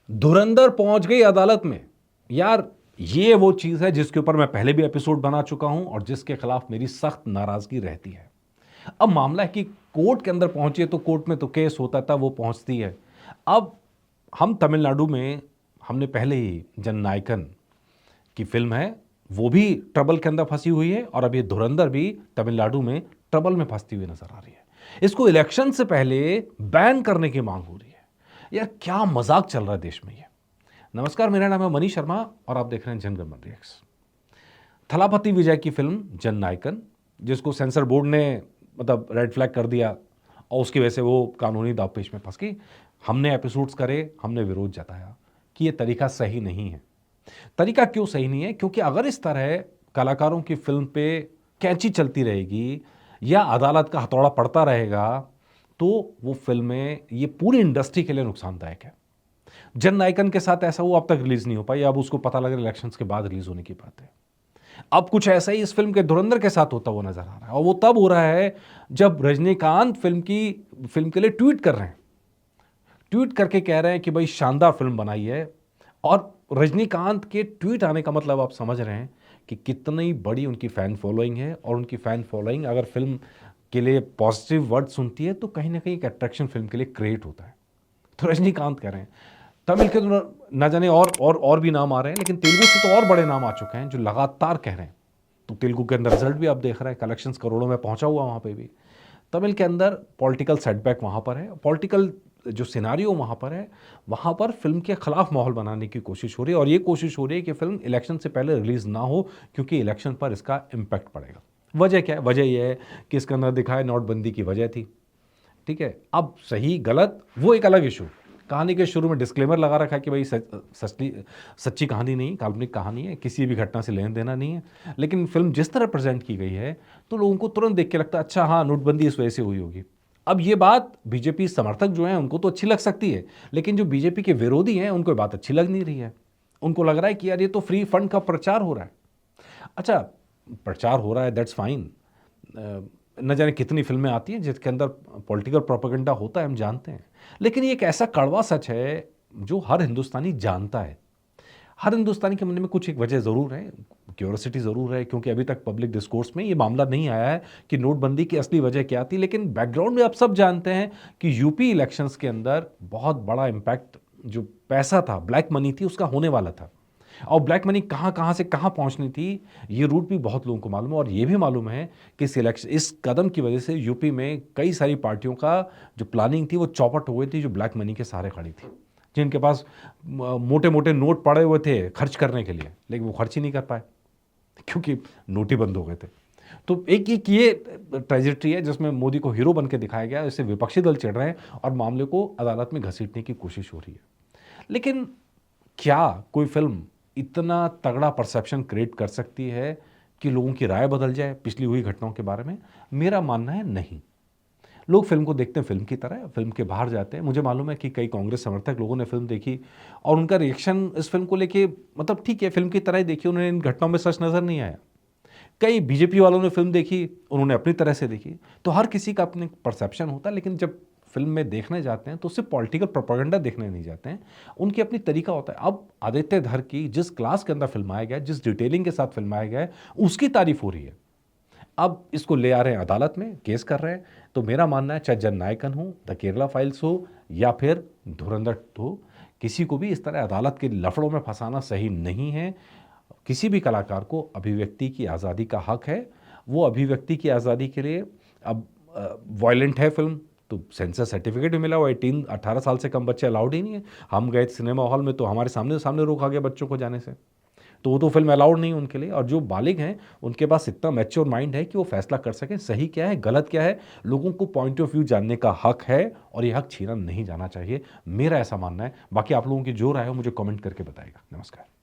धुरंधर पहुंच गई अदालत में। यार, ये वो चीज है जिसके ऊपर मैं पहले भी एपिसोड बना चुका हूं और जिसके खिलाफ मेरी सख्त नाराजगी रहती है। अब मामला है कि कोर्ट के अंदर पहुंची है, तो कोर्ट में तो केस होता था, वो पहुंचती है। अब हम तमिलनाडु में, हमने पहले ही जननायकन की फिल्म है, वो भी ट्रबल के अंदर फंसी हुई है, और अब ये धुरंधर भी तमिलनाडु में ट्रबल में फंसती हुई नजर आ रही है। इसको इलेक्शन से पहले बैन करने की मांग हो रही है। यार, क्या मजाक चल रहा है देश में ये। नमस्कार, मेरा नाम है मनीष शर्मा और आप देख रहे हैं जनगणमन रिएक्ट्स। थलापति विजय की फिल्म जननायकन, जिसको सेंसर बोर्ड ने मतलब रेड फ्लैग कर दिया और उसकी वजह से वो कानूनी दांवपेच में फंस गई। हमने एपिसोड्स करे, हमने विरोध जताया कि ये तरीका सही नहीं है। तरीका क्यों सही नहीं है? क्योंकि अगर इस तरह कलाकारों की फिल्म पे कैंची चलती रहेगी या अदालत का हथौड़ा पड़ता रहेगा, तो वो फिल्में, ये पूरी इंडस्ट्री के लिए नुकसानदायक है। जननायकन के साथ ऐसा हुआ, अब तक रिलीज नहीं हो पाई, अब उसको पता लग रहा है इलेक्शंस के बाद रिलीज होने की बात है। अब कुछ ऐसा ही इस फिल्म के धुरंधर के साथ होता हुआ नजर आ रहा है, और वो तब हो रहा है जब रजनीकांत फिल्म के लिए ट्वीट कर रहे हैं। ट्वीट करके कह रहे हैं कि भाई शानदार फिल्म बनाई है। और रजनीकांत के ट्वीट आने का मतलब आप समझ रहे हैं कि कितनी बड़ी उनकी फैन फॉलोइंग है, और उनकी फैन फॉलोइंग अगर फिल्म के लिए पॉजिटिव वर्ड सुनती है तो कहीं ना कहीं एक अट्रैक्शन फिल्म के लिए क्रिएट होता है। तो रजनीकांत कह रहे हैं। तमिल के तो न जाने और भी नाम आ रहे हैं, लेकिन तेलुगु से तो और बड़े नाम आ चुके हैं जो लगातार कह रहे हैं। तो तेलुगु के अंदर रिजल्ट भी आप देख रहे हैं, कलेक्शंस करोड़ों में पहुंचा हुआ वहां पे भी। तमिल के अंदर पॉलिटिकल सेटबैक वहां पर है, पॉलिटिकल जो सिनारियो वहां पर है, वहां पर फिल्म के खिलाफ माहौल बनाने की कोशिश हो रही है, और ये कोशिश हो रही है कि फिल्म इलेक्शन से पहले रिलीज ना हो, क्योंकि इलेक्शन पर इसका इम्पैक्ट पड़ेगा। वजह क्या है? वजह यह है कि इसके अंदर दिखाए नोटबंदी की वजह थी। ठीक है, अब सही गलत वो एक अलग इशू। कहानी के शुरू में डिस्क्लेमर लगा रखा है कि भाई सच्ची कहानी नहीं, काल्पनिक कहानी है, किसी भी घटना से लेन देना नहीं है। लेकिन फिल्म जिस तरह प्रेजेंट की गई है, तो लोगों को तुरंत देख के लगता है अच्छा हाँ, नोटबंदी इस वजह से हुई होगी। अब ये बात बीजेपी समर्थक जो हैं उनको तो अच्छी लग सकती है, लेकिन जो बीजेपी के विरोधी हैं उनको ये बात अच्छी लग नहीं रही है। उनको लग रहा है कि यार ये तो फ्री फंड का प्रचार हो रहा है। अच्छा, प्रचार हो रहा है, दैट्स फाइन। न जाने कितनी फिल्में आती हैं जिसके अंदर पॉलिटिकल प्रोपेगेंडा होता है, हम जानते हैं। लेकिन ये एक ऐसा कड़वा सच है जो हर हिंदुस्तानी जानता है। हर हिंदुस्तानी के मन में कुछ एक वजह ज़रूर है, क्यूरियोसिटी ज़रूर है, क्योंकि अभी तक पब्लिक डिस्कोर्स में ये मामला नहीं आया है कि नोटबंदी की असली वजह क्या थी। लेकिन बैकग्राउंड में आप सब जानते हैं कि यूपी इलेक्शंस के अंदर बहुत बड़ा इम्पैक्ट, जो पैसा था, ब्लैक मनी थी, उसका होने वाला था। और ब्लैक मनी कहाँ कहाँ से कहाँ पहुँचनी थी, ये रूट भी बहुत लोगों को मालूम है। और ये भी मालूम है कि इस कदम की वजह से यूपी में कई सारी पार्टियों का जो प्लानिंग थी वो चौपट हो गई थी, जो ब्लैक मनी के सहारे खड़ी थी, जिनके पास मोटे मोटे नोट पड़े हुए थे खर्च करने के लिए, लेकिन वो खर्च ही नहीं कर पाए क्योंकि नोट ही बंद हो गए थे। तो एक ये ट्रेजेडी है जिसमें मोदी को हीरो बन के दिखाया गया, इससे विपक्षी दल चिढ़ रहे हैं और मामले को अदालत में घसीटने की कोशिश हो रही है। लेकिन क्या कोई फिल्म इतना तगड़ा परसेप्शन क्रिएट कर सकती है कि लोगों की राय बदल जाए पिछली हुई घटनाओं के बारे में? मेरा मानना है नहीं। लोग फिल्म को देखते हैं फिल्म की तरह, फिल्म के बाहर जाते हैं। मुझे मालूम है कि कई कांग्रेस समर्थक लोगों ने फिल्म देखी और उनका रिएक्शन इस फिल्म को लेके, मतलब ठीक है, फिल्म की तरह ही देखी, उन्हें इन घटनाओं में सच नजर नहीं आया। कई बीजेपी वालों ने फिल्म देखी, उन्होंने अपनी तरह से देखी। तो हर किसी का अपने परसेप्शन होता है, लेकिन जब फिल्म में देखने जाते हैं तो सिर्फ पॉलिटिकल प्रोपेगेंडा देखने नहीं जाते हैं, उनकी अपनी तरीका होता है। अब आदित्य धर की जिस क्लास के अंदर फिल्माया गया, जिस डिटेलिंग के साथ फिल्माया गया है, उसकी तारीफ हो रही है। अब इसको ले आ रहे हैं अदालत में, केस कर रहे हैं। तो मेरा मानना है, चाहे जननायकन हो, द केरला फाइल्स हो, या फिर धुरंधर हो, किसी को भी इस तरह अदालत के लफड़ों में फंसाना सही नहीं है। किसी भी कलाकार को अभिव्यक्ति की आज़ादी का हक है। वो अभिव्यक्ति की आज़ादी के लिए, अब वायलेंट है फिल्म तो सेंसर सर्टिफिकेट भी मिला हुआ, 18 साल से कम बच्चे अलाउड ही नहीं है। हम गए सिनेमा हॉल में तो हमारे सामने सामने रोका गया बच्चों को जाने से, तो वो तो फिल्म अलाउड नहीं है उनके लिए। और जो बालिग हैं उनके पास इतना मैच्योर माइंड है कि वो फैसला कर सकें सही क्या है, गलत क्या है। लोगों को पॉइंट ऑफ व्यू जानने का हक है और ये हक छीना नहीं जाना चाहिए, मेरा ऐसा मानना है। बाकी आप लोगों की जो राय हो मुझे कमेंट करके बताएगा। नमस्कार।